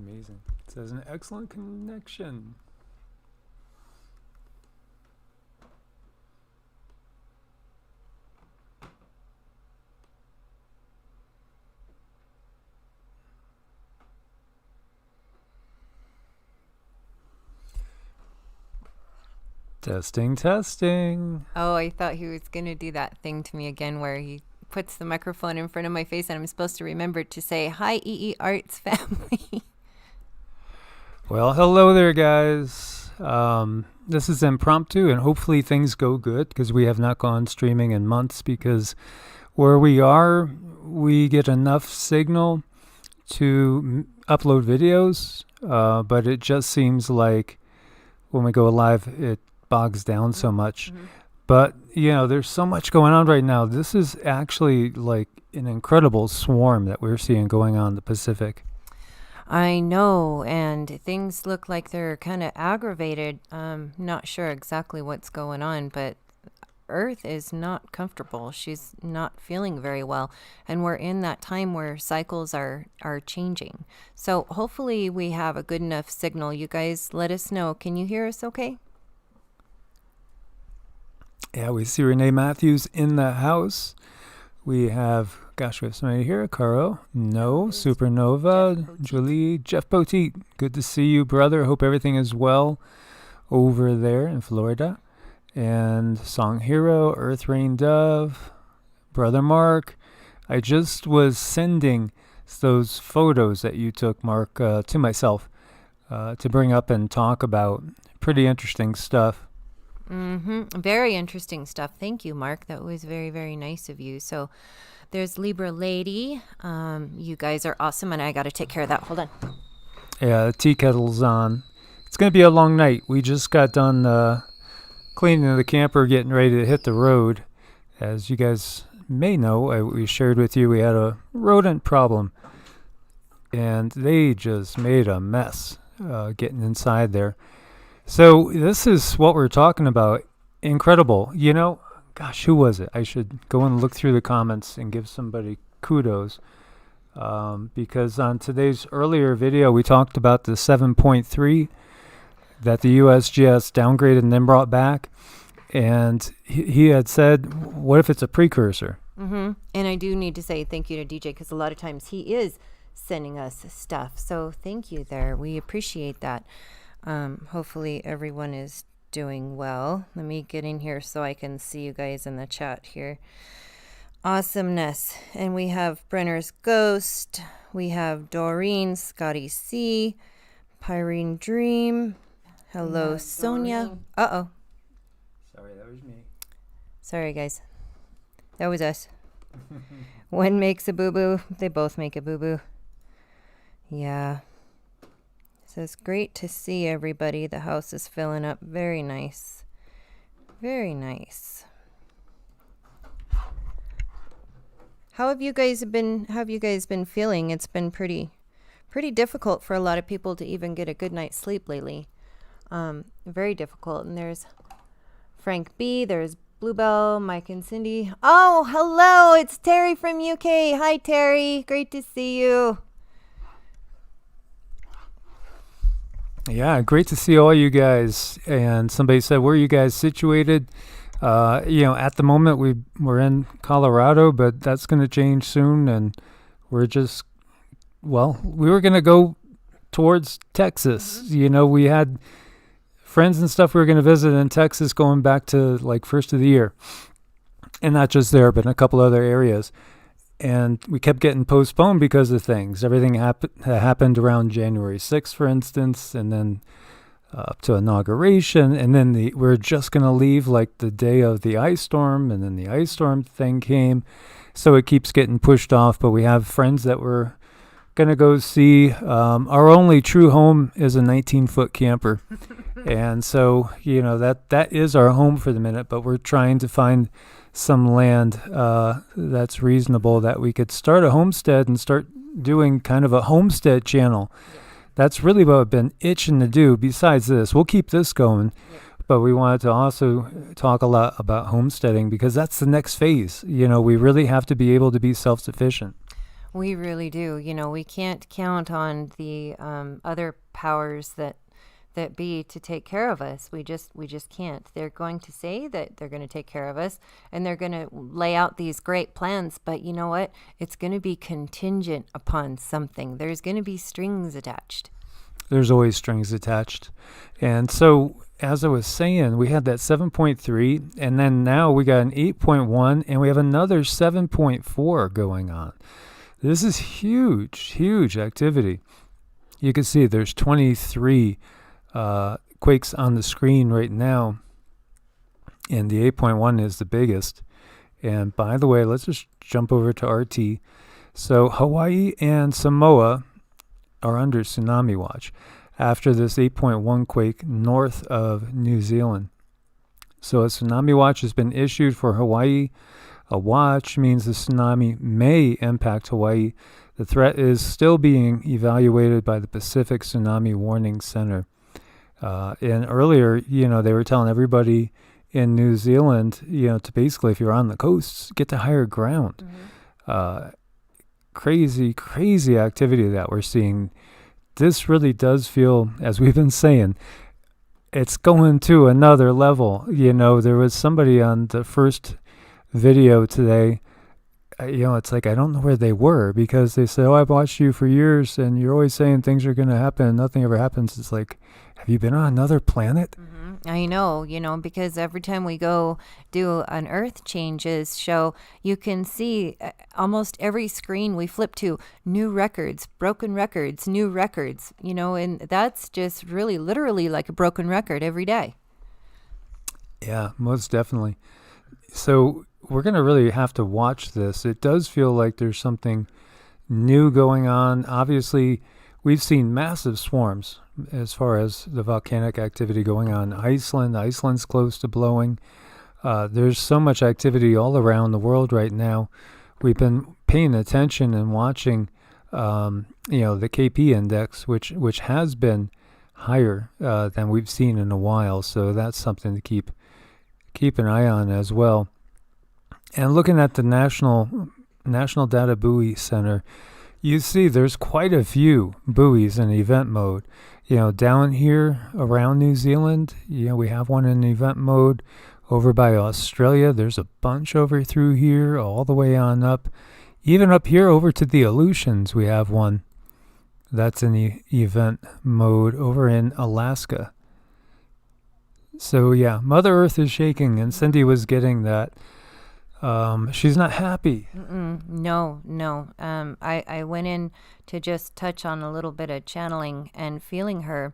Amazing. It says an excellent connection. Testing, testing. Oh, I thought he was going to do that thing to me again where he puts the microphone in front of my face and I'm supposed to remember to say, "Hi, EEARTS family." Well, hello there, guys. This is impromptu, and hopefully things go good because we have not gone streaming in months because where we are, we get enough signal to upload videos, but it just seems like when we go live, it bogs down so much. Mm-hmm. But, there's so much going on right now. This is actually like an incredible swarm that we're seeing going on in the Pacific. I know, and things look like they're kind of aggravated. Not sure exactly what's going on, but Earth is not comfortable. She's not feeling very well, and we're in that time where cycles are changing. So hopefully we have a good enough signal. You guys let us know. Can you hear us okay? Yeah, we see Renee Matthews in the house. We have somebody here. Caro, No, Supernova, Julie, Jeff Poteet. Good to see you, brother. Hope everything is well over there in Florida. And Song Hero, Earth Rain Dove, Brother Mark. I just was sending those photos that you took, Mark, to myself to bring up and talk about. Pretty interesting stuff. Very interesting stuff. Thank you, Mark. That was very, very nice of you. So there's Libra Lady. You guys are awesome, and I got to take care of that. Hold on. Yeah, the tea kettle's on. It's going to be a long night. We just got done cleaning the camper, getting ready to hit the road. As you guys may know, we shared with you we had a rodent problem, and they just made a mess getting inside there. So this is what we're talking about. Incredible. Who was it? I should go and look through the comments and give somebody kudos. Because on today's earlier video, we talked about the 7.3 that the USGS downgraded and then brought back. And he had said, what if it's a precursor? And I do need to say thank you to DJ because a lot of times he is sending us stuff. So thank you there. We appreciate that. Hopefully everyone is doing well. Let me get in here so I can see you guys in the chat here. Awesomeness. And we have Brenner's Ghost. We have Doreen, Scotty C, Pyrene Dream. Hello, Sonia. Uh-oh. Sorry, that was me. Sorry, guys. That was us. One makes a boo-boo. They both make a boo-boo. Yeah. It says, great to see everybody. The house is filling up. Very nice. Very nice. How have you guys been feeling? It's been pretty difficult for a lot of people to even get a good night's sleep lately. Very difficult. And there's Frank B, there's Bluebell, Mike and Cindy. Oh, hello, it's Terry from UK. Hi, Terry. Great to see you. Yeah, great to see all you guys. And somebody said, where are you guys situated? At the moment we're in Colorado, but that's going to change soon. And we're just, we were going to go towards Texas. We had friends and stuff we were going to visit in Texas going back to like first of the year. And not just there, but in a couple other areas. And we kept getting postponed because of things. Everything happened around January 6th, for instance, and then up to inauguration. And then we're just going to leave like the day of the ice storm, and then the ice storm thing came. So it keeps getting pushed off. But we have friends that we're going to go see. Our only true home is a 19-foot camper. And so, that is our home for the minute. But we're trying to find some land that's reasonable that we could start a homestead and start doing kind of a homestead channel. Yeah. That's really what I've been itching to do. Besides this, we'll keep this going, but we wanted to also talk a lot about homesteading because that's the next phase. We really have to be able to be self-sufficient. We really do. You know, we can't count on the other powers that be to take care of us. We just can't. They're going to say that they're going to take care of us, and they're going to lay out these great plans, but you know what? It's going to be contingent upon something. There's going to be strings attached. There's always strings attached. And so, as I was saying, we had that 7.3, and then now we got an 8.1, and we have another 7.4 going on. This is huge activity. You can see there's 23 quakes on the screen right now, and the 8.1 is the biggest. And by the way, let's just jump over to RT. So Hawaii and Samoa are under tsunami watch after this 8.1 quake north of New Zealand. So a tsunami watch has been issued for Hawaii. A watch means the tsunami may impact Hawaii. The threat is still being evaluated by the Pacific Tsunami Warning Center. And earlier, they were telling everybody in New Zealand, to basically, if you're on the coasts, get to higher ground. Mm-hmm. Crazy activity that we're seeing. This really does feel, as we've been saying, it's going to another level. There was somebody on the first video today, it's like, I don't know where they were, because they said, I've watched you for years and you're always saying things are going to happen and nothing ever happens. It's like, have you been on another planet? Mm-hmm. I know, because every time we go do an Earth Changes show, you can see almost every screen we flip to new records, broken records, new records, and that's just really literally like a broken record every day. Yeah, most definitely. So we're going to really have to watch this. It does feel like there's something new going on. Obviously, we've seen massive swarms as far as the volcanic activity going on. Iceland's close to blowing. There's so much activity all around the world right now. We've been paying attention and watching, the KP index, which has been higher than we've seen in a while. So that's something to keep an eye on as well. And looking at the National Data Buoy Center, you see there's quite a few buoys in event mode. Down here around New Zealand, we have one in event mode. Over by Australia, there's a bunch over through here, all the way on up. Even up here over to the Aleutians, we have one that's in the event mode over in Alaska. So yeah, Mother Earth is shaking, and Cindy was getting that. She's not happy. No. I went in to just touch on a little bit of channeling and feeling her,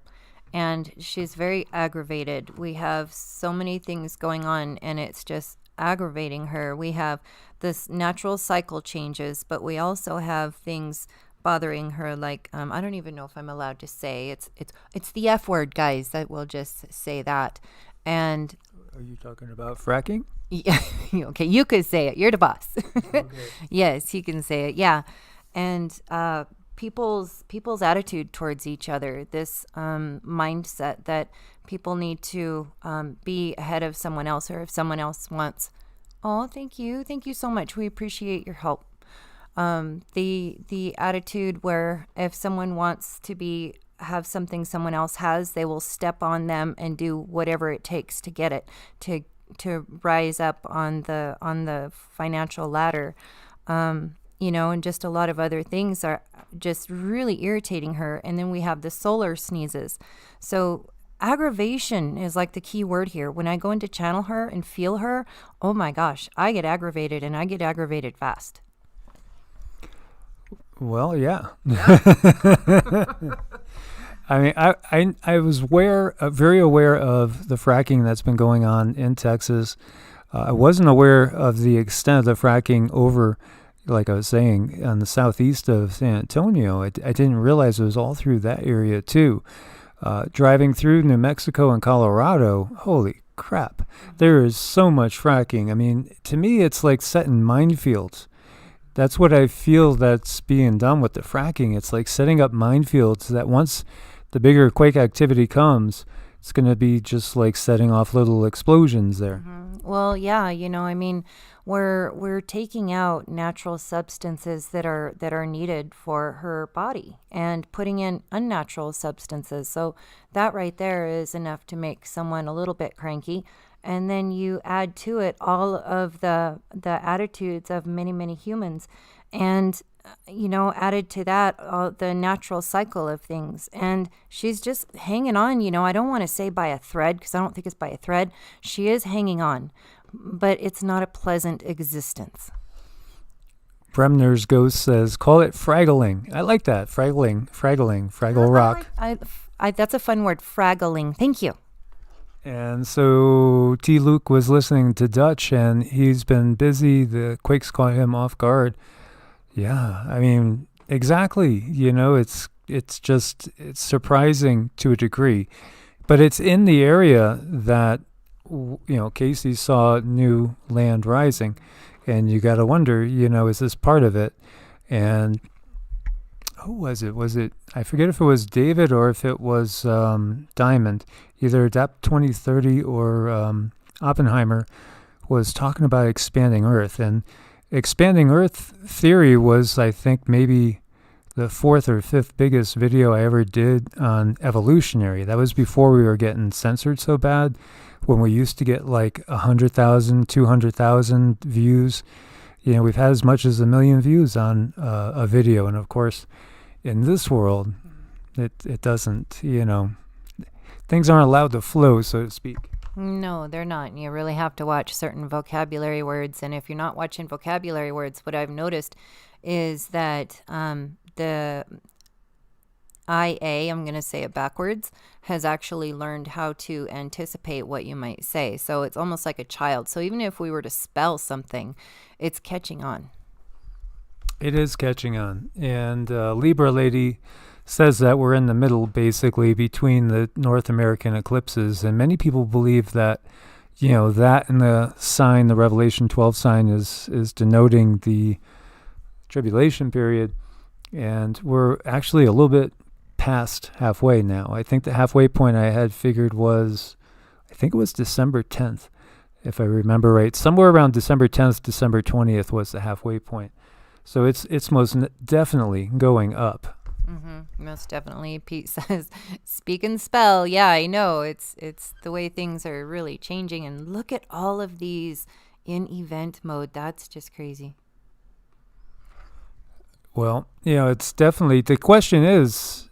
and she's very aggravated. We have so many things going on, and it's just aggravating her. We have this natural cycle changes, but we also have things bothering her, like I don't even know if I'm allowed to say it's the F word, guys. I will just say that. And are you talking about fracking? Yeah. Okay, you could say it. You're the boss. Okay. Yes, he can say it. Yeah. And people's attitude towards each other, this mindset that people need to be ahead of someone else, or if someone else wants, thank you so much, we appreciate your help. The attitude where if someone wants to have something someone else has, they will step on them and do whatever it takes to get it, to rise up on the financial ladder, and just a lot of other things are just really irritating her. And then we have the solar sneezes. So aggravation is like the key word here. When I go in to channel her and feel her, oh my gosh, I get aggravated, and I get aggravated fast. Well, yeah. I mean, I was very aware of the fracking that's been going on in Texas. I wasn't aware of the extent of the fracking over, like I was saying, on the southeast of San Antonio. I didn't realize it was all through that area too. Driving through New Mexico and Colorado, holy crap, there is so much fracking. I mean, to me, it's like setting minefields. That's what I feel that's being done with the fracking. It's like setting up minefields that once the bigger quake activity comes, it's going to be just like setting off little explosions there. Well, yeah, I mean, we're taking out natural substances that are needed for her body and putting in unnatural substances. So that right there is enough to make someone a little bit cranky. And then you add to it all of the attitudes of many, many humans, and added to that the natural cycle of things. And she's just hanging on. I don't want to say by a thread, because I don't think it's by a thread. She is hanging on, but it's not a pleasant existence. Bremner's Ghost says, call it fraggling. I like that. Fraggle rock. That's a fun word, fraggling. Thank you. And so T. Luke was listening to Dutch, and he's been busy. The Quake's caught him off guard. Yeah, I mean, exactly. It's surprising to a degree. But it's in the area that, Casey saw new land rising. And you got to wonder, is this part of it? And who was it? I forget if it was David or if it was Diamond. Either DAP 2030 or Oppenheimer was talking about expanding Earth. And expanding Earth theory was, I think, maybe the fourth or fifth biggest video I ever did on Evolutionary. That was before we were getting censored so bad, when we used to get like 100,000, 200,000 views. We've had as much as 1 million views on a video. And of course, in this world, it doesn't, things aren't allowed to flow, so to speak. No, they're not. You really have to watch certain vocabulary words. And if you're not watching vocabulary words, what I've noticed is that the IA, I'm going to say it backwards, has actually learned how to anticipate what you might say. So it's almost like a child. So even if we were to spell something, it's catching on. It is catching on. And Libra Lady says that we're in the middle, basically, between the North American eclipses. And many people believe that, that and the sign, the Revelation 12 sign, is denoting the tribulation period. And we're actually a little bit past halfway now. I think the halfway point I had figured was, I think it was December 10th, if I remember right. Somewhere around December 10th, December 20th was the halfway point. So it's most definitely going up. Most definitely. Pete says, speak and spell. Yeah, I know. It's the way things are really changing. And look at all of these in event mode. That's just crazy. Well, it's definitely, the question is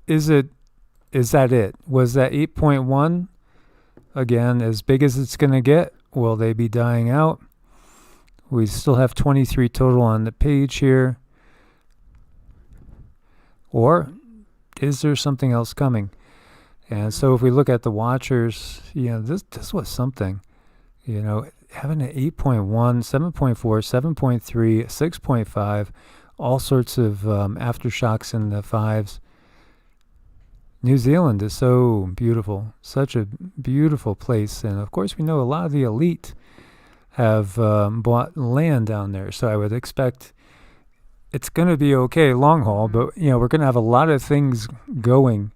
that it? Was that 8.1, again, as big as it's going to get? Will they be dying out? We still have 23 total on the page here. Or is there something else coming? And so if we look at the watchers, this was something. Having an 8.1, 7.4, 7.3, 6.5, all sorts of aftershocks in the fives. New Zealand is so beautiful, such a beautiful place. And of course, we know a lot of the elite have bought land down there. So I would expect it's going to be okay long haul, but we're going to have a lot of things going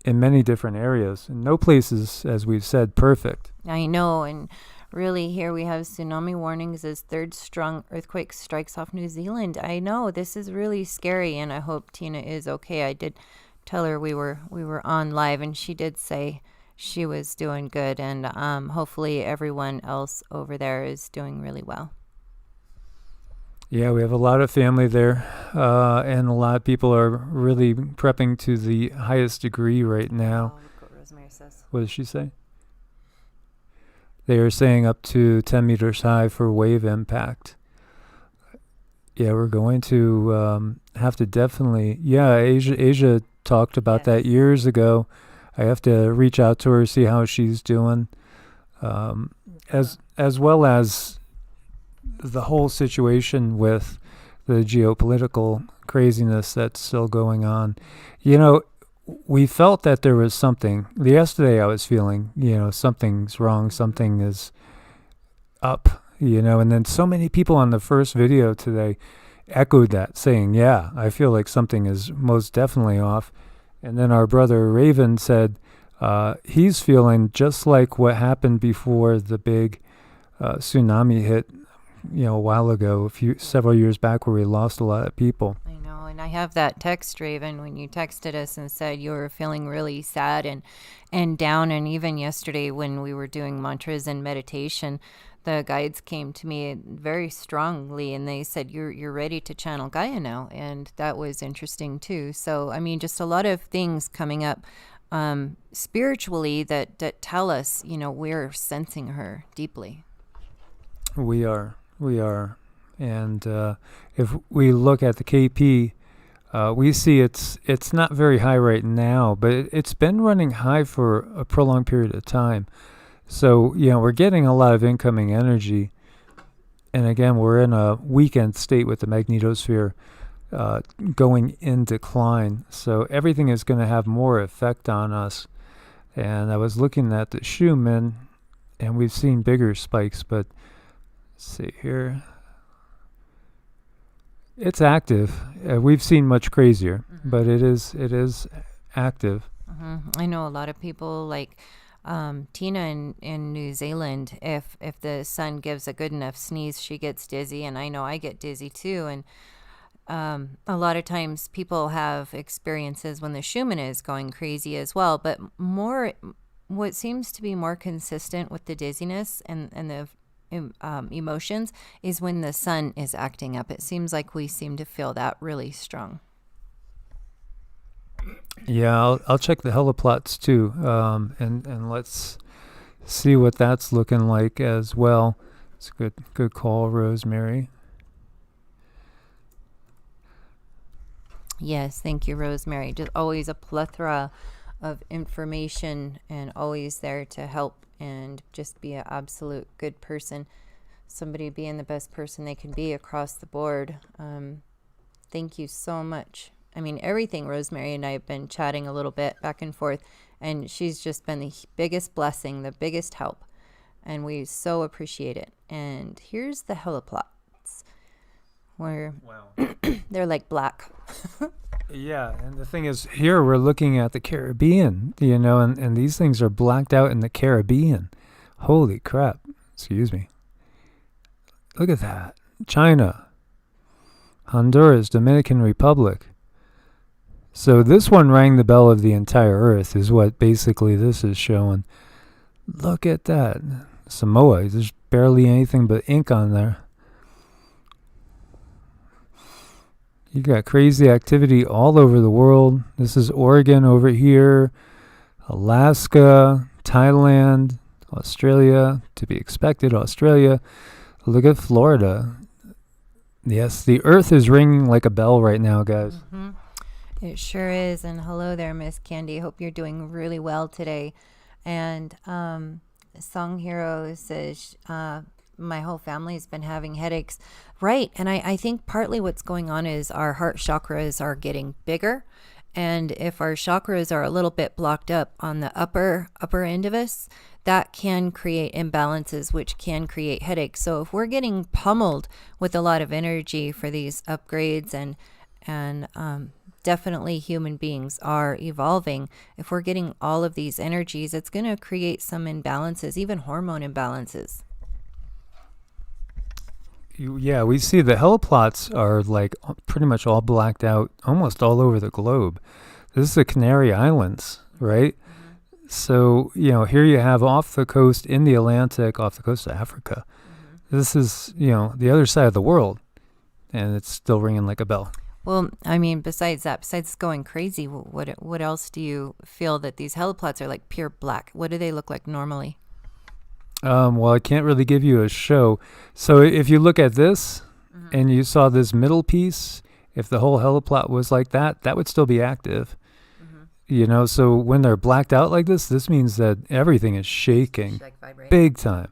in many different areas. And no place is, as we've said, perfect. I know, and really here we have tsunami warnings as third strong earthquake strikes off New Zealand. I know, this is really scary, and I hope Tina is okay. I did tell her we were on live, and she did say she was doing good, and hopefully everyone else over there is doing really well. Yeah, we have a lot of family there, and a lot of people are really prepping to the highest degree right now. Oh, look what Rosemary says. What does she say? They are saying up to 10 meters high for wave impact. Yeah, we're going to have to definitely... Yeah, Asia talked about that years ago. I have to reach out to her, see how she's doing, as well as the whole situation with the geopolitical craziness that's still going on. We felt that there was something. Yesterday I was feeling, something's wrong, something is up, and then so many people on the first video today echoed that, saying, yeah, I feel like something is most definitely off. And then our brother Raven said, he's feeling just like what happened before the big tsunami hit, a while ago, several years back, where we lost a lot of people. I know, and I have that text, Raven, when you texted us and said you were feeling really sad and down, and even yesterday when we were doing mantras and meditation, the guides came to me very strongly and they said you're ready to channel Gaia now, and that was interesting too. So I mean, just a lot of things coming up spiritually that tell us, we're sensing her deeply. We are, and if we look at the KP, we see it's not very high right now, but it's been running high for a prolonged period of time. So, we're getting a lot of incoming energy. And again, we're in a weakened state with the magnetosphere going in decline. So everything is going to have more effect on us. And I was looking at the Schumann, and we've seen bigger spikes, but let's see here. It's active. We've seen much crazier, but it is active. I know a lot of people like Tina in New Zealand. If the sun gives a good enough sneeze, she gets dizzy, and I know I get dizzy too. And a lot of times people have experiences when the Schumann is going crazy as well. But what seems to be more consistent with the dizziness and the emotions is when the sun is acting up. It seems like we seem to feel that really strong. Yeah, I'll check the heliplots too, and let's see what that's looking like as well. It's a good call, Rosemary. Yes, thank you, Rosemary. Just always a plethora of information and always there to help and just be an absolute good person. Somebody being the best person they can be across the board. Thank you so much. I mean, everything. Rosemary and I have been chatting a little bit back and forth, and she's just been the biggest blessing, the biggest help, and we so appreciate it. And here's the heliplots, where they're like black. Yeah, and the thing is, here we're looking at the Caribbean, and these things are blacked out in the Caribbean. Holy crap. Excuse me. Look at that. China, Honduras, Dominican Republic. So this one rang the bell of the entire Earth is what basically this is showing. Look at that. Samoa, there's barely anything but ink on there. You got crazy activity all over the world. This is Oregon over here, Alaska, Thailand, Australia, to be expected, Australia. Look at Florida. Yes, the Earth is ringing like a bell right now, guys. Mm-hmm. It sure is. And hello there, Miss Candy. Hope you're doing really well today. And Song Hero says, my whole family's been having headaches. Right. And I think partly what's going on is our heart chakras are getting bigger. And if our chakras are a little bit blocked up on the upper end of us, that can create imbalances, which can create headaches. So if we're getting pummeled with a lot of energy for these upgrades and definitely human beings are evolving. If we're getting all of these energies, it's going to create some imbalances, even hormone imbalances. Yeah, we see the heliplots are like pretty much all blacked out almost all over the globe. This is the Canary Islands, right? Mm-hmm. So, here you have off the coast in the Atlantic, off the coast of Africa. Mm-hmm. This is, the other side of the world, and it's still ringing like a bell. Well, I mean, besides going crazy, what else do you feel that these heliplots are like pure black? What do they look like normally? Well, I can't really give you a show. So if you look at this and you saw this middle piece, if the whole heliplot was like that, that would still be active. So when they're blacked out like this means that everything is shaking big time.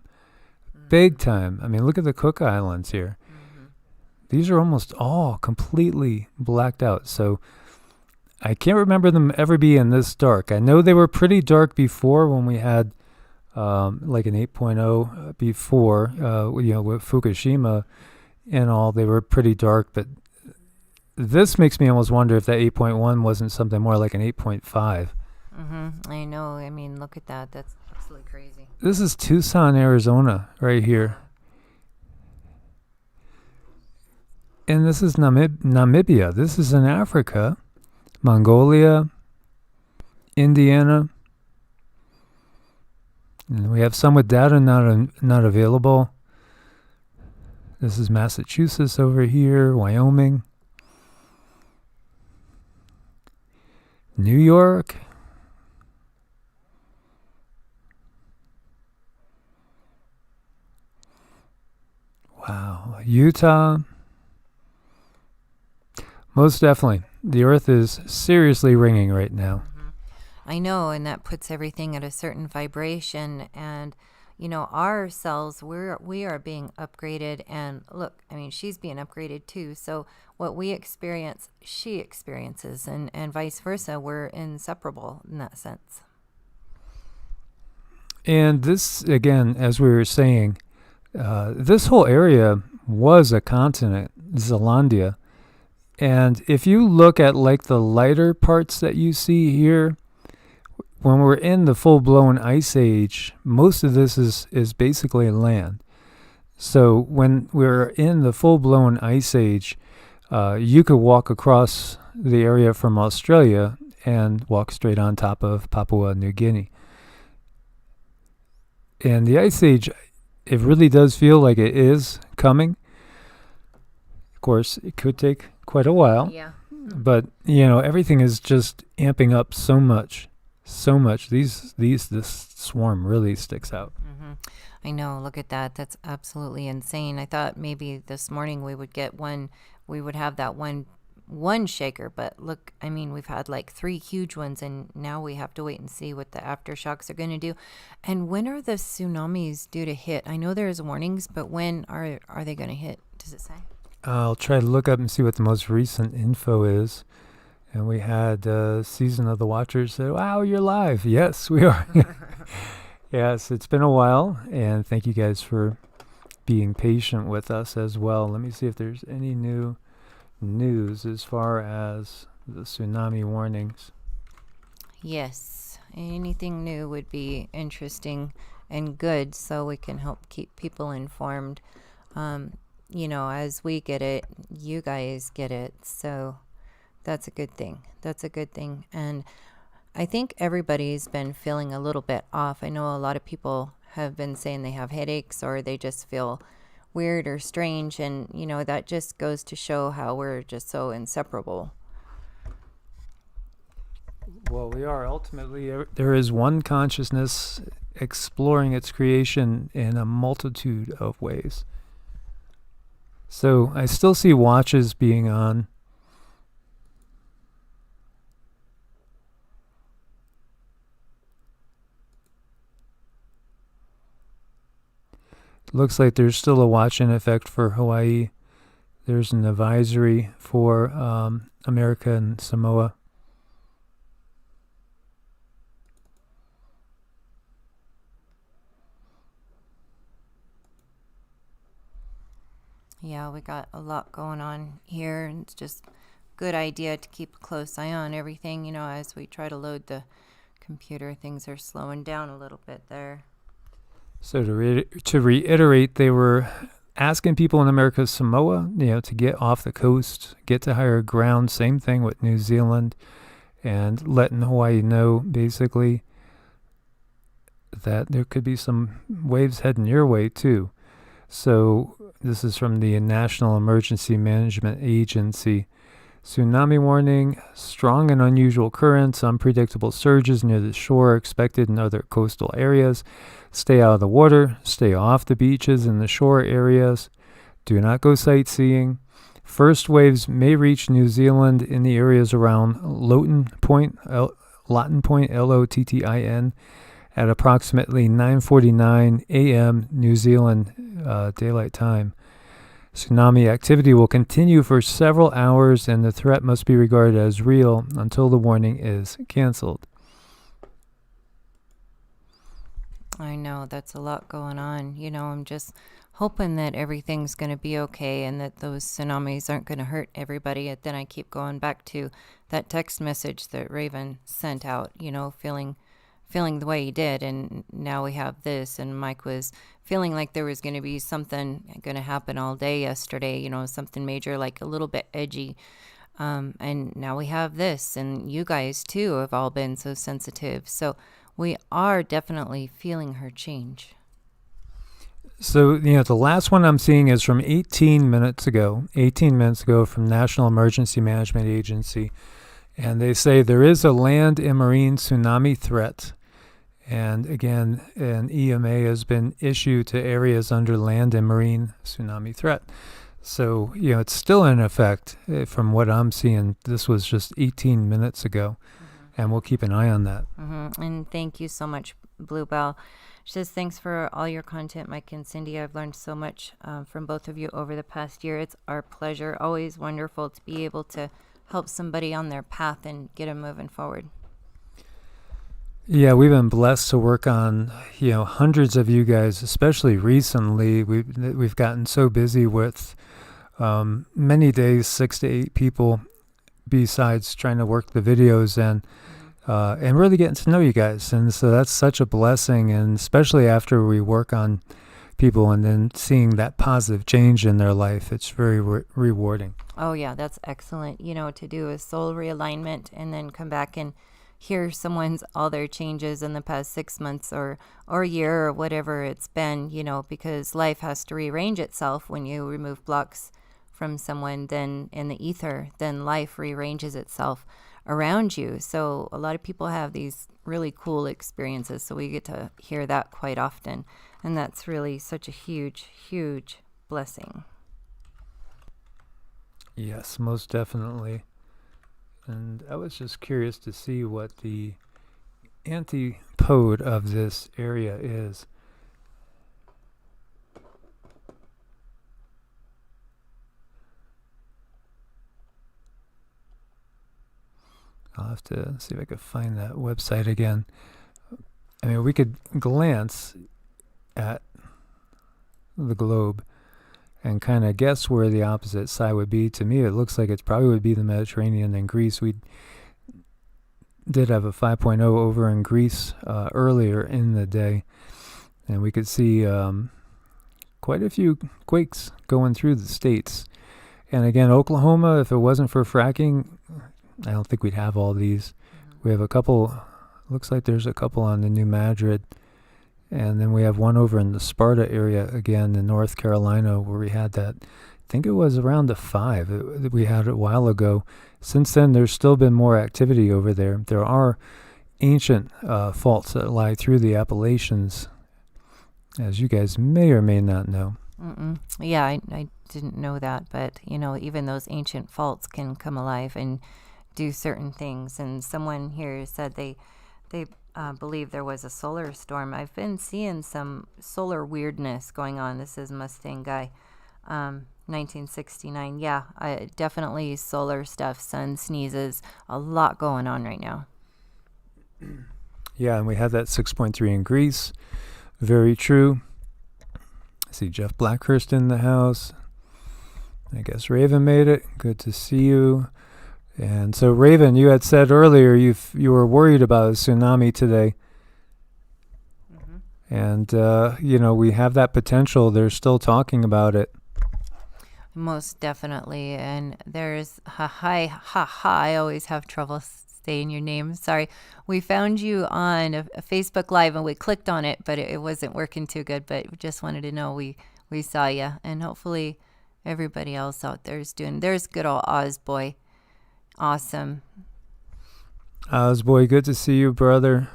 Big time. I mean, look at the Cook Islands here. These are almost all completely blacked out. So I can't remember them ever being this dark. I know they were pretty dark before when we had like an 8.0 before, with Fukushima and all. They were pretty dark, but this makes me almost wonder if that 8.1 wasn't something more like an 8.5. I know. I mean, look at that. That's absolutely crazy. This is Tucson, Arizona, right here. And this is Namibia. This is in Africa. Mongolia, Indiana. And we have some with data not available. This is Massachusetts over here, Wyoming, New York, wow, Utah. Most definitely, the earth is seriously ringing right now. I know, and that puts everything at a certain vibration, and our cells, we are being upgraded, and look, I mean, she's being upgraded too. So what we experience, she experiences, and vice versa. We're inseparable in that sense. And this, again, as we were saying, this whole area was a continent, Zealandia. And if you look at like the lighter parts that you see here, when we're in the full-blown ice age, most of this is basically land. So when we're in the full-blown ice age, you could walk across the area from Australia and walk straight on top of Papua New Guinea. And the ice age, it really does feel like it is coming. Of course, it could take quite a while. Yeah. But, everything is just amping up so much. This swarm really sticks out. I know. Look at that. That's absolutely insane. I thought maybe this morning we would have that one shaker, but look, I mean, we've had like 3 huge ones, and now we have to wait and see what the aftershocks are going to do. And when are the tsunamis due to hit? I know there's warnings, but when are they going to hit? Does it say? I'll try to look up and see what the most recent info is. And we had Season of the Watchers say, wow, you're live. Yes, we are. Yes, it's been a while, and thank you guys for being patient with us as well. Let me see if there's any new news as far as the tsunami warnings. Yes, anything new would be interesting and good, so we can help keep people informed. As we get it, you guys get it, so that's a good thing. And I think everybody's been feeling a little bit off. I know a lot of people have been saying they have headaches, or they just feel weird or strange, and that just goes to show how we're just so inseparable. Well, we are ultimately, there is one consciousness exploring its creation in a multitude of ways. So I still see watches being on. Looks like there's still a watch in effect for Hawaii. There's an advisory for America and Samoa. Yeah, we got a lot going on here, and it's just a good idea to keep a close eye on everything. As we try to load the computer, things are slowing down a little bit there. So to reiterate, they were asking people in America, Samoa, to get off the coast, get to higher ground. Same thing with New Zealand, and letting Hawaii know basically that there could be some waves heading your way too. So this is from the National Emergency Management Agency. Tsunami warning, strong and unusual currents, unpredictable surges near the shore expected in other coastal areas. Stay out of the water, stay off the beaches and the shore areas. Do not go sightseeing. First waves may reach New Zealand in the areas around Lottin Point, Lottin, at approximately 9:49 a.m. New Zealand daylight time. Tsunami activity will continue for several hours, and the threat must be regarded as real until the warning is canceled. I know, that's a lot going on. I'm just hoping that everything's going to be okay and that those tsunamis aren't going to hurt everybody. And then I keep going back to that text message that Raven sent out, feeling the way he did. And now we have this, and Mike was feeling like there was going to be something going to happen all day yesterday, something major, like a little bit edgy. And now we have this, and you guys too have all been so sensitive. So we are definitely feeling her change. So, the last one I'm seeing is from 18 minutes ago from National Emergency Management Agency. And they say there is a land and marine tsunami threat. And again, an EMA has been issued to areas under land and marine tsunami threat. So, it's still in effect from what I'm seeing. This was just 18 minutes ago. And we'll keep an eye on that. And thank you so much, Bluebell. She says, thanks for all your content, Mike and Cindy. I've learned so much from both of you over the past year. It's our pleasure. Always wonderful to be able to help somebody on their path and get them moving forward. Yeah, we've been blessed to work on, hundreds of you guys, especially recently. We've gotten so busy with many days, 6 to 8 people, besides trying to work the videos and really getting to know you guys. And so that's such a blessing, and especially after we work on people and then seeing that positive change in their life, it's very rewarding. Oh, yeah, that's excellent. To do a soul realignment and then come back and hear all their changes in the past 6 months or year or whatever it's been, because life has to rearrange itself. When you remove blocks from someone, then in the ether, then life rearranges itself around you. So a lot of people have these really cool experiences, so we get to hear that quite often, and that's really such a huge blessing. Yes, most definitely. And I was just curious to see what the antipode of this area is. I'll have to see if I can find that website again. I mean, we could glance at the globe and kind of guess where the opposite side would be. To me, it looks like it probably would be the Mediterranean and Greece. We did have a 5.0 over in Greece earlier in the day, and we could see quite a few quakes going through the states. And again, Oklahoma, if it wasn't for fracking, I don't think we'd have all these. We have a couple, looks like there's a couple on the New Madrid, and then we have one over in the Sparta area again in North Carolina where we had that. I think it was around a 5 that we had a while ago. Since then, there's still been more activity over there. There are ancient faults that lie through the Appalachians, as you guys may or may not know. Yeah, I didn't know that, but even those ancient faults can come alive and do certain things. And someone here said they believe there was a solar storm. I've been seeing some solar weirdness going on. This is Mustang Guy, 1969. Yeah, definitely solar stuff, sun sneezes, a lot going on right now. Yeah, and we had that 6.3 in Greece. Very true. I see Jeff Blackhurst in the house. I guess Raven made it. Good to see you. And so, Raven, you had said earlier you were worried about a tsunami today. And, we have that potential. They're still talking about it. Most definitely. And there's, I always have trouble saying your name. Sorry. We found you on a Facebook Live and we clicked on it, but it wasn't working too good. But we just wanted to know we saw you. And hopefully everybody else out there is doing. There's good old Ozboy. Awesome. Ozboy, good to see you, brother.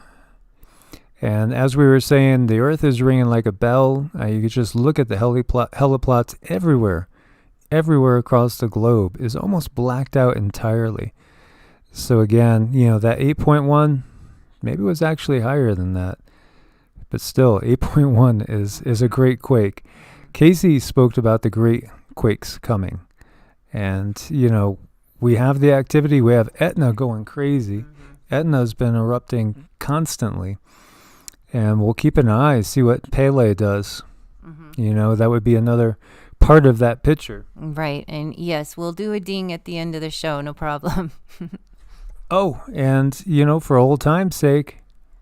And as we were saying, the earth is ringing like a bell. You could just look at the heliplots everywhere across the globe is almost blacked out entirely. So again, that 8.1 maybe was actually higher than that. But still, 8.1 is a great quake. Casey spoke about the great quakes coming. And, we have the activity. We have Etna going crazy. Etna's been erupting constantly. And we'll keep an eye, see what Pele does. That would be another part of that picture. Right. And yes, we'll do a ding at the end of the show. No problem. Oh, and, for old time's sake,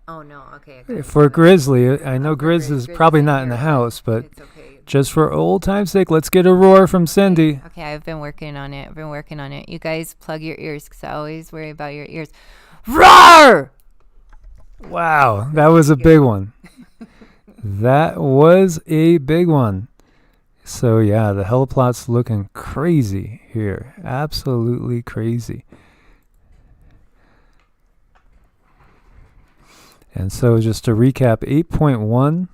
Oh, no. Okay. for Grizzly, I know for Grizz is Grizzly's probably in not in the here, house, but it's okay. just for old time's sake, let's get a roar from Cindy. Okay, I've been working on it. You guys plug your ears because I always worry about your ears. Roar! Wow, that was a big one. That was a big one. So yeah, the heliplot's looking crazy here. Absolutely crazy. And so just to recap, 8.1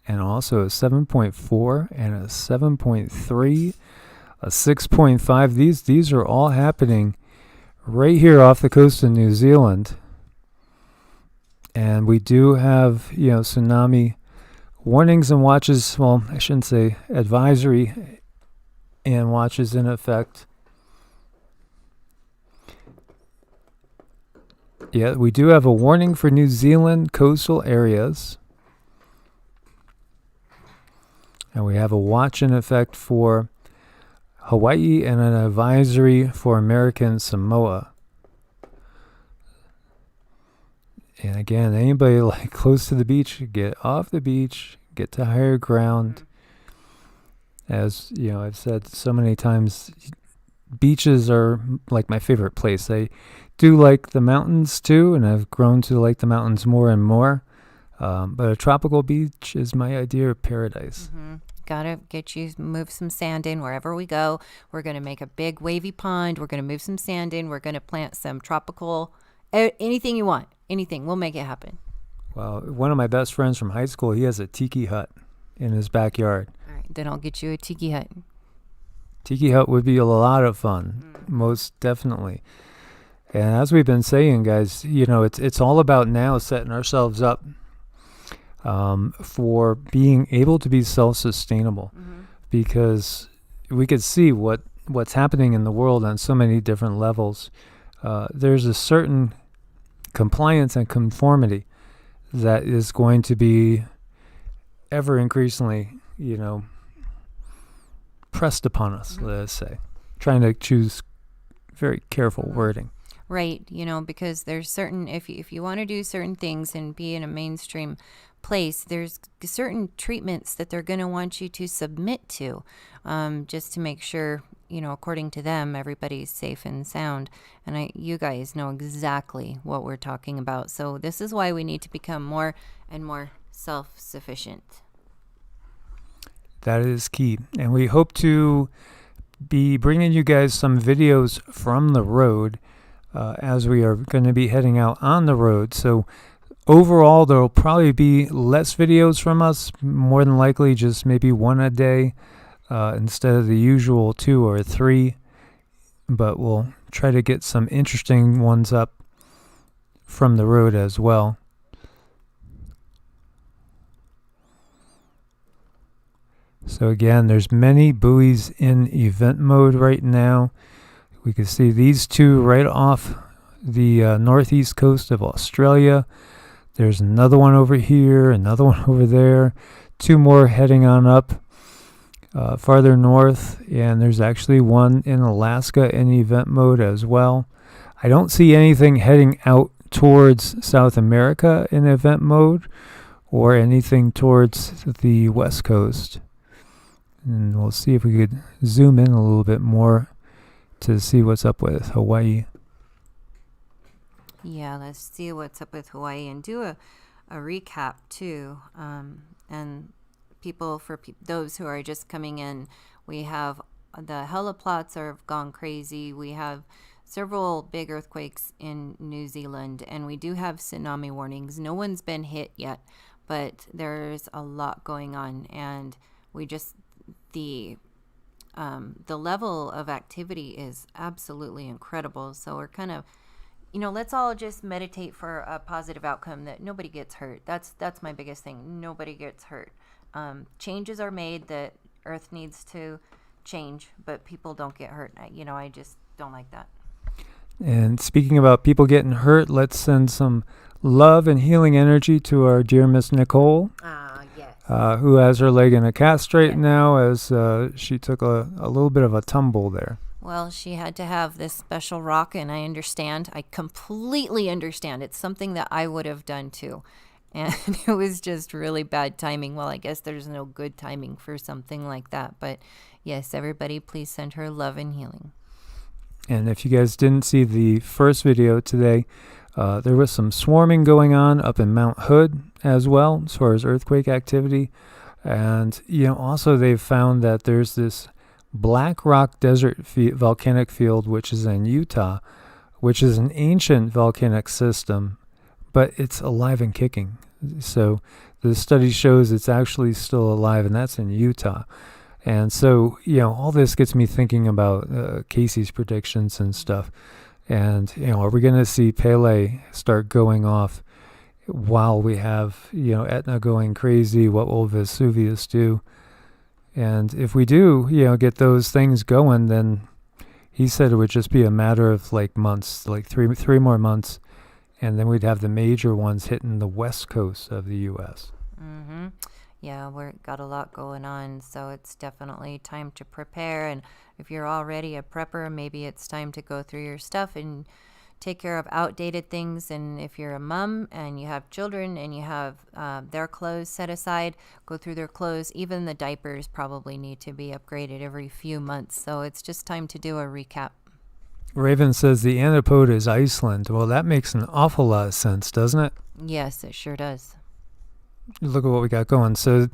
and also a 7.4 and a 7.3, a 6.5. These are all happening right here off the coast of New Zealand. And we do have, tsunami warnings and watches. Well, I shouldn't say advisory and watches in effect. Yeah, we do have a warning for New Zealand coastal areas. And we have a watch in effect for Hawaii and an advisory for American Samoa. And again, anybody close to the beach, get off the beach, get to higher ground. As I've said so many times, beaches are like my favorite place. I do like the mountains too, and I've grown to like the mountains more and more. But a tropical beach is my idea of paradise. Gotta move some sand in wherever we go. We're gonna make a big wavy pond. We're gonna move some sand in. We're gonna plant some tropical, anything you want, anything. We'll make it happen. Well, one of my best friends from high school, he has a tiki hut in his backyard. All right, then I'll get you a tiki hut. Tiki hut would be a lot of fun, most definitely. And as we've been saying, guys, it's all about now setting ourselves up for being able to be self-sustainable, because we could see what's happening in the world on so many different levels. There's a certain compliance and conformity that is going to be ever increasingly, pressed upon us, let us say. Trying to choose very careful wording. Right, because there's certain, if you want to do certain things and be in a mainstream place, there's certain treatments that they're going to want you to submit to, just to make sure, according to them, everybody's safe and sound. And you guys know exactly what we're talking about. So this is why we need to become more and more self-sufficient. That is key. And we hope to be bringing you guys some videos from the road as we are going to be heading out on the road. So overall, there will probably be less videos from us, more than likely just maybe one a day instead of the usual 2 or 3. But we'll try to get some interesting ones up from the road as well. So again, there's many buoys in event mode right now. We can see these two right off the northeast coast of Australia. There's another one over here, another one over there, 2 more heading on up farther north, and there's actually one in Alaska in event mode as well. I don't see anything heading out towards South America in event mode or anything towards the west coast. And we'll see if we could zoom in a little bit more to see what's up with Hawaii. Yeah, let's see what's up with Hawaii and do a recap too. And those who are just coming in, we have the heliplots have gone crazy. We have several big earthquakes in New Zealand, and we do have tsunami warnings. No one's been hit yet, but there's a lot going on, and the level of activity is absolutely incredible. So we're kind of, let's all just meditate for a positive outcome that nobody gets hurt. That's my biggest thing. Nobody gets hurt. Changes are made that Earth needs to change, but people don't get hurt. I just don't like that. And speaking about people getting hurt, let's send some love and healing energy to our dear Miss Nicole. Yes. who has her leg in a cast right now as she took a little bit of a tumble there. Well, she had to have this special rock, and I understand. I completely understand. It's something that I would have done too. And it was just really bad timing. Well, I guess there's no good timing for something like that. But yes, everybody, please send her love and healing. And if you guys didn't see the first video today, there was some swarming going on up in Mount Hood as well, as far as earthquake activity. And, also they've found that there's this Black Rock Desert volcanic field, which is in Utah, which is an ancient volcanic system, but it's alive and kicking. So the study shows it's actually still alive, and that's in Utah. And so, all this gets me thinking about Casey's predictions and stuff. And, are we going to see Pele start going off while we have, Etna going crazy? What will Vesuvius do? And if we do, get those things going, then he said it would just be a matter of like months, like three more months. And then we'd have the major ones hitting the west coast of the U.S. Mm-hmm. Yeah, we've got a lot going on, so it's definitely time to prepare. And if you're already a prepper, maybe it's time to go through your stuff and take care of outdated things. And if you're a mom and you have children and you have their clothes set aside, go through their clothes. Even the diapers probably need to be upgraded every few months. So it's just time to do a recap. Raven says the antipode is Iceland. Well, that makes an awful lot of sense, doesn't it? Yes, it sure does. Look at what we got going. So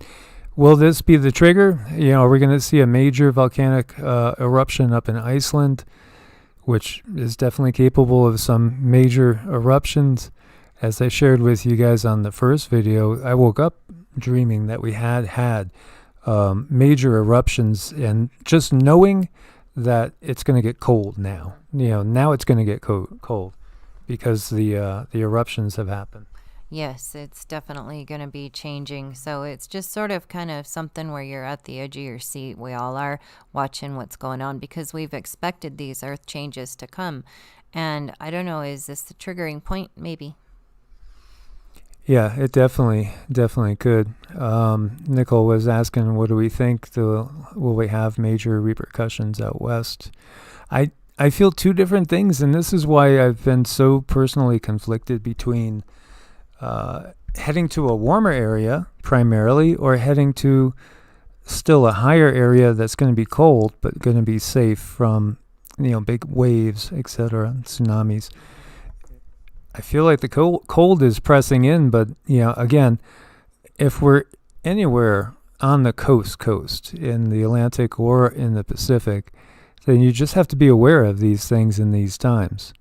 will this be the trigger? Are we going to see a major volcanic eruption up in Iceland, which is definitely capable of some major eruptions? As I shared with you guys on the first video, I woke up dreaming that we had major eruptions, and just knowing that it's going to get cold now. Now it's going to get cold because the eruptions have happened. Yes, it's definitely going to be changing. So it's just sort of kind of something where you're at the edge of your seat. We all are watching what's going on because we've expected these earth changes to come. And I don't know, is this the triggering point? Maybe. Yeah, it definitely could. Nicole was asking, what do we think? Will we have major repercussions out west? I feel two different things, and this is why I've been so personally conflicted between heading to a warmer area primarily, or heading to still a higher area that's going to be cold but going to be safe from big waves, etc., tsunamis. I feel like the cold is pressing in, but again, if we're anywhere on the coast in the Atlantic or in the Pacific, then you just have to be aware of these things in these times.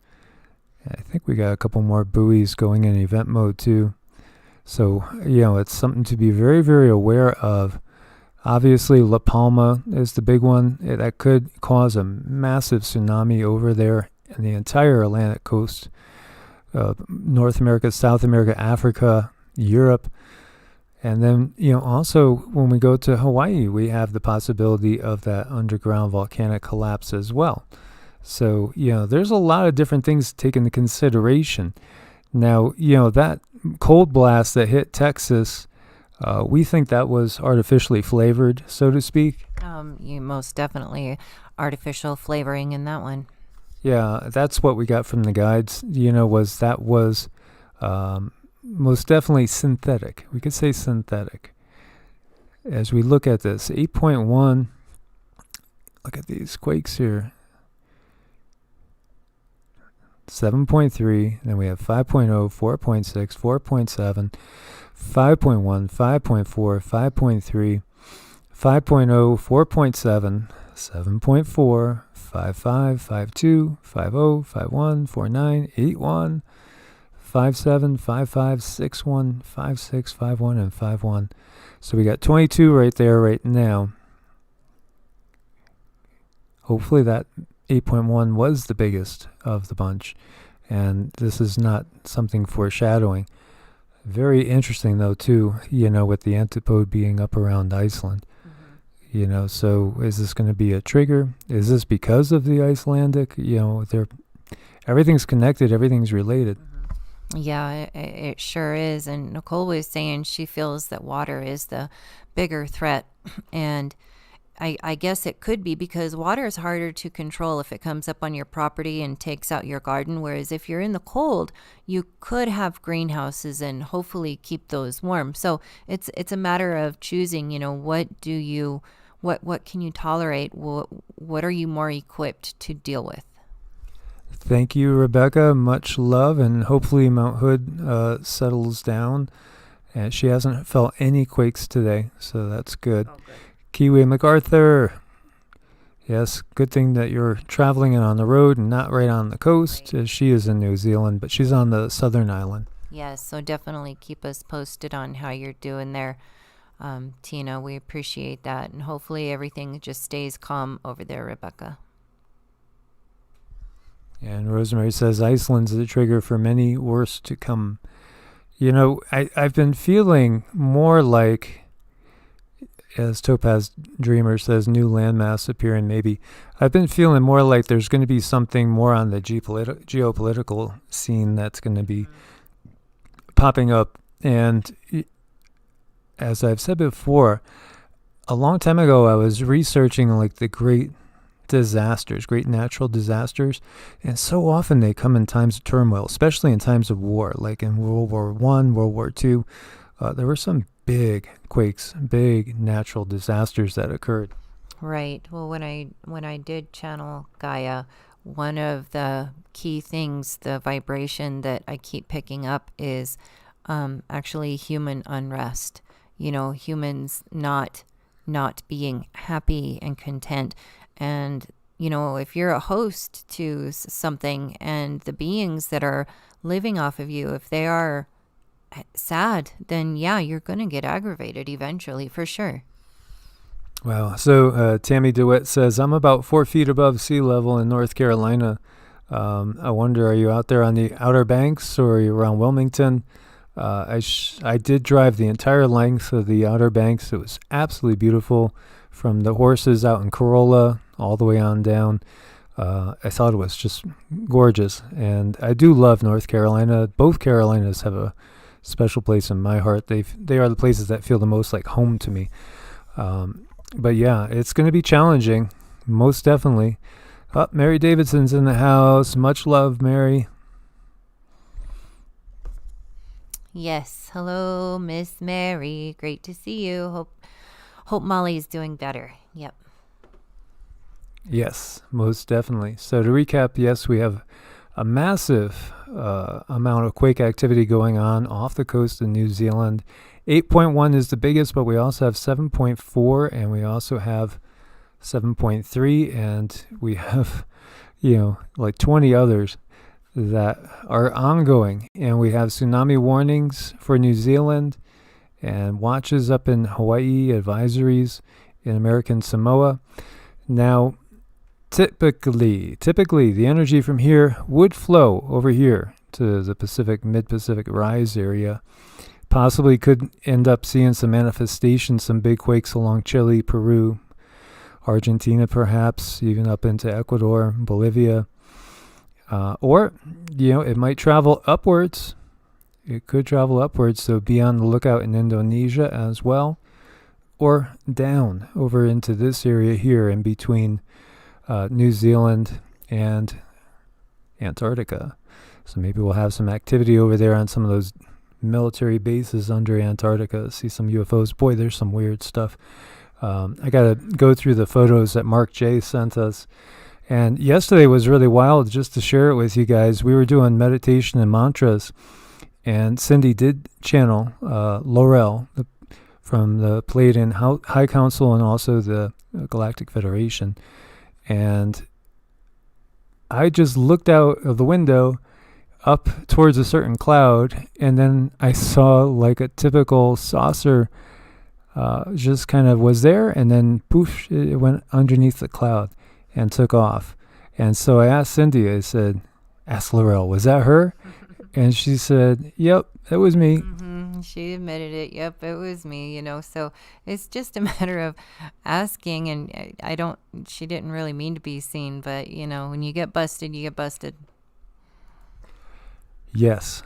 I think we got a couple more buoys going in event mode too. So, it's something to be very, very aware of. Obviously, La Palma is the big one. That could cause a massive tsunami over there in the entire Atlantic coast. North America, South America, Africa, Europe. And then, also when we go to Hawaii, we have the possibility of that underground volcanic collapse as well. So, there's a lot of different things to take into consideration. Now, that cold blast that hit Texas, we think that was artificially flavored, so to speak. You most definitely artificial flavoring in that one. Yeah, that's what we got from the guides, was most definitely synthetic. We could say synthetic. As we look at this, 8.1, look at these quakes here. 7.3, then we have 5.0, 4.6, 4.7, 5.1, 5.4, 5.3, 5.0, 4.7, 7.4, 5.5, 5.2, 5.0, 5.1, 4.9, 8.1, 5.7, 5.5, 6.1, 5.6, 5.1, and 5.1. So we got 22 right there right now. Hopefully that 8.1 was the biggest of the bunch, and this is not something foreshadowing. Very interesting though too, with the antipode being up around Iceland. Mm-hmm. So is this going to be a trigger? Is this because of the Icelandic? Everything's connected, everything's related. Mm-hmm. Yeah, it sure is. And Nicole was saying she feels that water is the bigger threat. And I guess it could be because water is harder to control if it comes up on your property and takes out your garden. Whereas if you're in the cold, you could have greenhouses and hopefully keep those warm. So it's a matter of choosing, what can you tolerate? What are you more equipped to deal with? Thank you, Rebecca. Much love, and hopefully Mount Hood settles down. And she hasn't felt any quakes today, so that's good. Oh, good. Kiwi MacArthur. Yes, good thing that you're traveling and on the road and not right on the coast, Right. as she is in New Zealand, but she's on the southern island. Yes, so definitely keep us posted on how you're doing there, Tina. We appreciate that. And hopefully everything just stays calm over there, Rebecca. And Rosemary says Iceland's the trigger for many worse to come. I've been feeling more like, as Topaz Dreamer says, new landmass appearing maybe. I've been feeling more like there's going to be something more on the geopolitical scene that's going to be popping up. And as I've said before, a long time ago I was researching like the great natural disasters, and so often they come in times of turmoil, especially in times of war, like in World War I, World War II. There were some big quakes, big natural disasters that occurred. Right. Well, when I did channel Gaia, one of the key things, the vibration that I keep picking up is actually human unrest. Humans not being happy and content. And, if you're a host to something and the beings that are living off of you, if they are sad, then yeah, you're going to get aggravated eventually, for sure. Wow. So Tammy DeWitt says, I'm about 4 feet above sea level in North Carolina. I wonder, are you out there on the Outer Banks or are you around Wilmington? I did drive the entire length of the Outer Banks. It was absolutely beautiful, from the horses out in Corolla all the way on down. I thought it was just gorgeous. And I do love North Carolina. Both Carolinas have a special place in my heart. They are the places that feel the most like home to me. But yeah, it's going to be challenging, most definitely. Mary Davidson's in the house. Much love, Mary. Yes. Hello, Miss Mary. Great to see you. Hope Molly's doing better. Yep. Yes, most definitely. So to recap, yes, we have a massive amount of quake activity going on off the coast of New Zealand. 8.1 is the biggest, but we also have 7.4, and we also have 7.3, and we have, like 20 others that are ongoing. And we have tsunami warnings for New Zealand and watches up in Hawaii, advisories in American Samoa. Now, typically, the energy from here would flow over here to the mid-Pacific rise area. Possibly could end up seeing some manifestations, some big quakes along Chile, Peru, Argentina, perhaps even up into Ecuador, Bolivia. Or, it might travel upwards. It could travel upwards, so be on the lookout in Indonesia as well. Or down over into this area here in between New Zealand and Antarctica. So maybe we'll have some activity over there on some of those military bases under Antarctica. See some UFOs. Boy, there's some weird stuff. I got to go through the photos that Mark J sent us. And yesterday was really wild, just to share it with you guys. We were doing meditation and mantras, and Cindy did channel Laurel from the Pleiadian High Council and also the Galactic Federation. And I just looked out of the window up towards a certain cloud, and then I saw like a typical saucer just kind of was there, and then poof, it went underneath the cloud and took off. And so I asked Cindy, I said, ask Laurel, was that her? And she said, yep, that was me. Mm-hmm. She admitted it. Yep, it was me, so it's just a matter of asking. And she didn't really mean to be seen, but when you get busted, you get busted. Yes.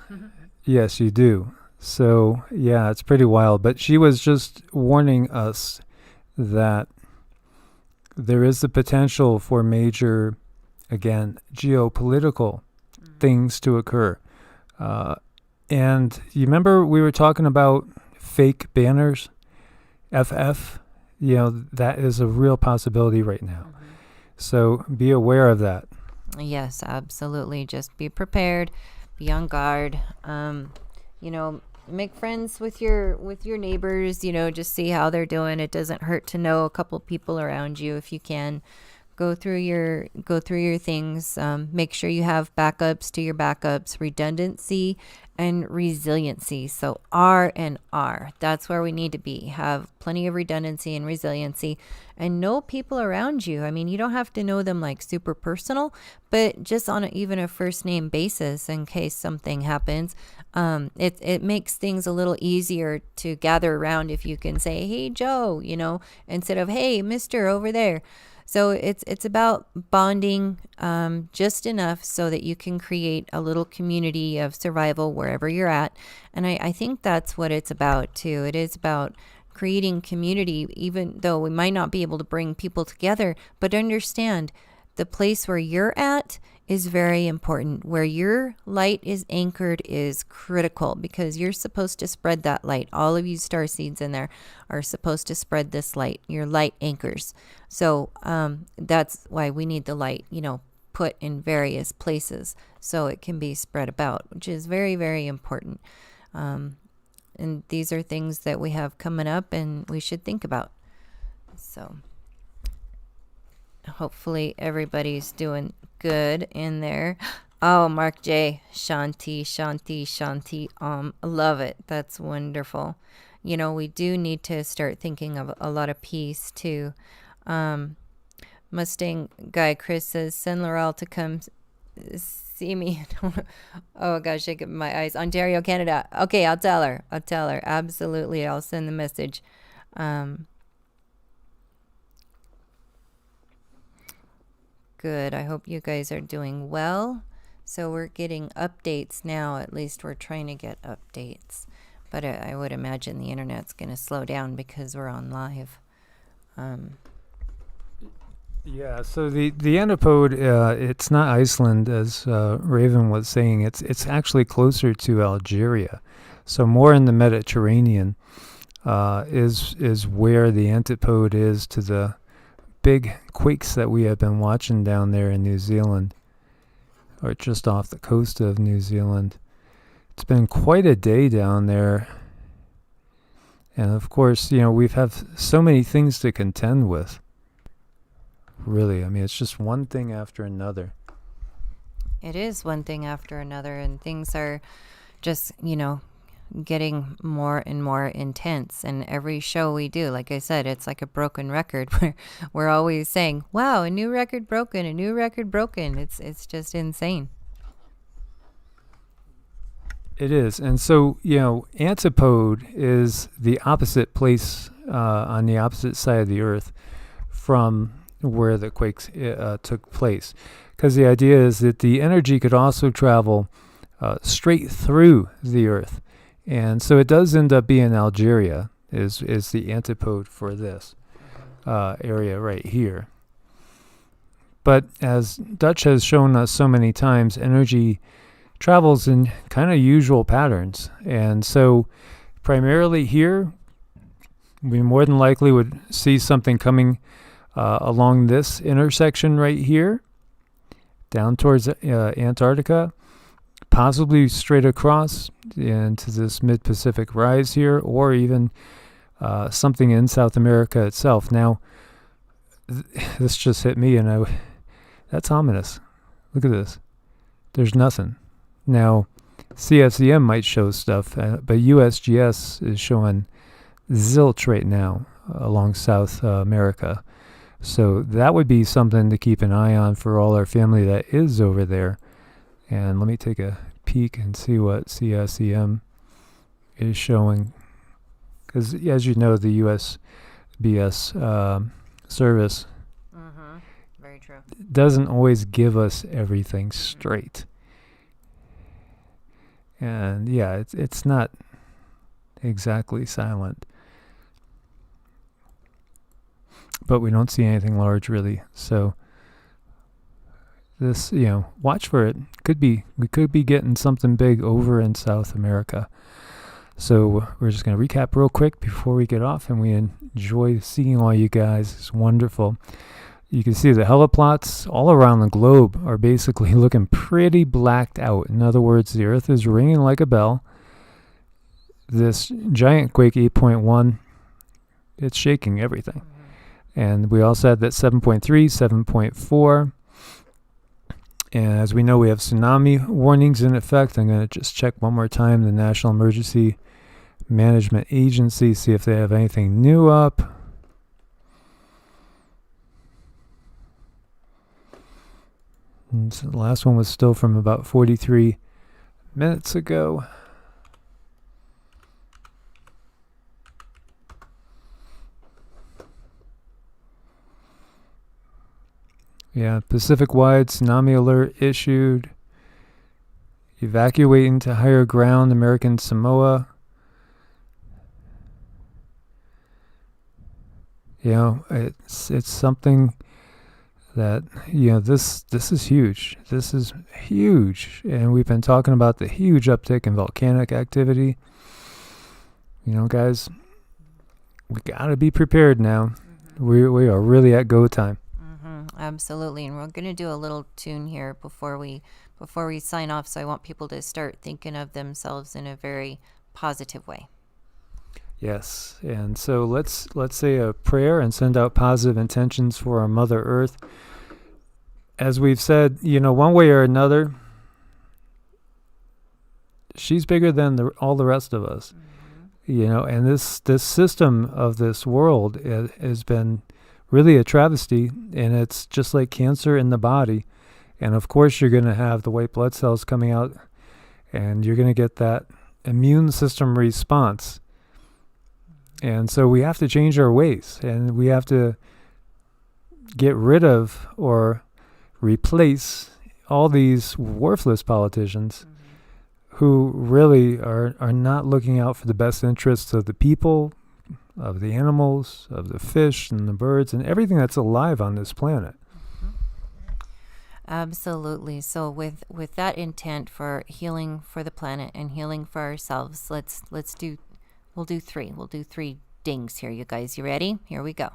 Yes, you do. So, yeah, it's pretty wild. But she was just warning us that there is the potential for major, again, geopolitical things to occur. And you remember we were talking about fake banners, FF? That is a real possibility right now. So be aware of that. Yes, absolutely. Just be prepared, be on guard. Make friends with your neighbors. Just see how they're doing. It doesn't hurt to know a couple people around you if you can. Go through your things. Make sure you have backups to your backups, redundancy and resiliency. So R and R. That's where we need to be. Have plenty of redundancy and resiliency, and know people around you. I mean, you don't have to know them like super personal, but just on even a first name basis in case something happens. It makes things a little easier to gather around if you can say, "Hey, Joe," instead of, "Hey, Mister over there." So it's about bonding just enough so that you can create a little community of survival wherever you're at. And I think that's what it's about too. It is about creating community, even though we might not be able to bring people together, but understand the place where you're at is very important. Where your light is anchored is critical, because you're supposed to spread that light. All of you star seeds in there are supposed to spread this light, your light anchors. So that's why we need the light, put in various places so it can be spread about, which is very, very important. And these are things that we have coming up and we should think about. So hopefully everybody's doing good in there. Oh, Mark J. Shanti. Love it. That's wonderful. We do need to start thinking of a lot of peace too. Mustang guy Chris says, send Laurel to come see me. Oh gosh, I get my eyes. Ontario, Canada. Okay, I'll tell her. Absolutely, I'll send the message. Good. I hope you guys are doing well. So we're getting updates now. At least we're trying to get updates. But I would imagine the internet's going to slow down because we're on live. Yeah, so the antipode, it's not Iceland, as Raven was saying. It's actually closer to Algeria. So more in the Mediterranean is where the antipode is to the big quakes that we have been watching down there in New Zealand, or just off the coast of New Zealand. It's been quite a day down there. And of course, we've have so many things to contend with. Really, I mean, it's just one thing after another. It is one thing after another, and things are just, getting more and more intense. And every show we do, like I said, it's like a broken record where we're always saying, wow, a new record broken. It's just insane. It is. And so, antipode is the opposite place on the opposite side of the earth from where the quakes took place. Because the idea is that the energy could also travel straight through the earth. And so it does end up being Algeria is the antipode for this area right here. But as Dutch has shown us so many times, energy travels in kind of usual patterns. And so primarily here, we more than likely would see something coming along this intersection right here, down towards Antarctica, possibly straight across into this mid-Pacific rise here, or even something in South America itself. Now, this just hit me, and that's ominous. Look at this. There's nothing. Now, CFCM might show stuff, but USGS is showing zilch right now along South America. So that would be something to keep an eye on for all our family that is over there. And let me take a peek and see what CSEM is showing. Because as you know, the USBS service Very true. doesn't always give us everything straight. And yeah, it's not exactly silent. But we don't see anything large really. So this, watch for it. We could be getting something big over in South America. So we're just going to recap real quick before we get off, and we enjoy seeing all you guys. It's wonderful. You can see the heliplots all around the globe are basically looking pretty blacked out. In other words, the Earth is ringing like a bell. This giant quake 8.1, it's shaking everything. And we also had that 7.3, 7.4. And as we know, we have tsunami warnings in effect. I'm going to just check one more time the National Emergency Management Agency, see if they have anything new up. And so the last one was still from about 43 minutes ago. Yeah, Pacific-wide tsunami alert issued. Evacuating to higher ground, American Samoa. It's something that, this is huge. This is huge. And we've been talking about the huge uptick in volcanic activity. Guys, we got to be prepared now. We are really at go time. Absolutely. And we're going to do a little tune here before we sign off. So I want people to start thinking of themselves in a very positive way. Yes. And so let's say a prayer and send out positive intentions for our Mother Earth. As we've said, one way or another, she's bigger than all the rest of us. And this system of this world has been really a travesty, and it's just like cancer in the body. And of course you're going to have the white blood cells coming out, and you're going to get that immune system response. And so we have to change our ways, and we have to get rid of or replace all these worthless politicians who really are not looking out for the best interests of the people, of the animals, of the fish and the birds and everything that's alive on this planet. Absolutely. So with that intent for healing for the planet and healing for ourselves, we'll do three. We'll do 3 dings here, you guys. You ready? Here we go.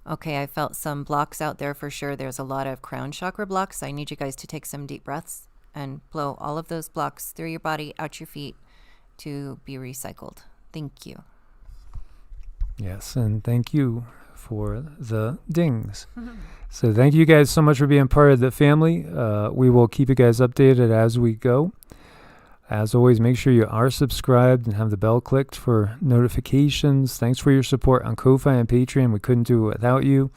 Okay, I felt some blocks out there for sure. There's a lot of crown chakra blocks. I need you guys to take some deep breaths and blow all of those blocks through your body, out your feet, to be recycled. Thank you. Yes, and thank you for the dings. So thank you guys so much for being part of the family. We will keep you guys updated as we go. As always, make sure you are subscribed and have the bell clicked for notifications. Thanks for your support on Ko-Fi and Patreon. We couldn't do it without you.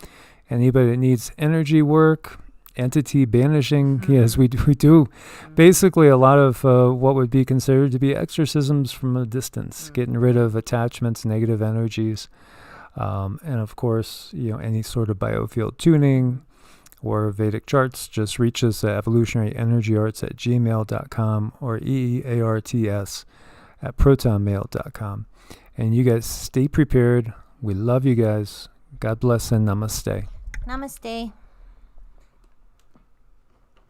Anybody that needs energy work, entity banishing, yes, we do basically a lot of what would be considered to be exorcisms from a distance, getting rid of attachments, negative energies, and of course, any sort of biofield tuning or Vedic charts. Just reach us at evolutionaryenergyarts@gmail.com or EEARTS@protonmail.com. And you guys stay prepared. We love you guys. God bless and namaste. Namaste.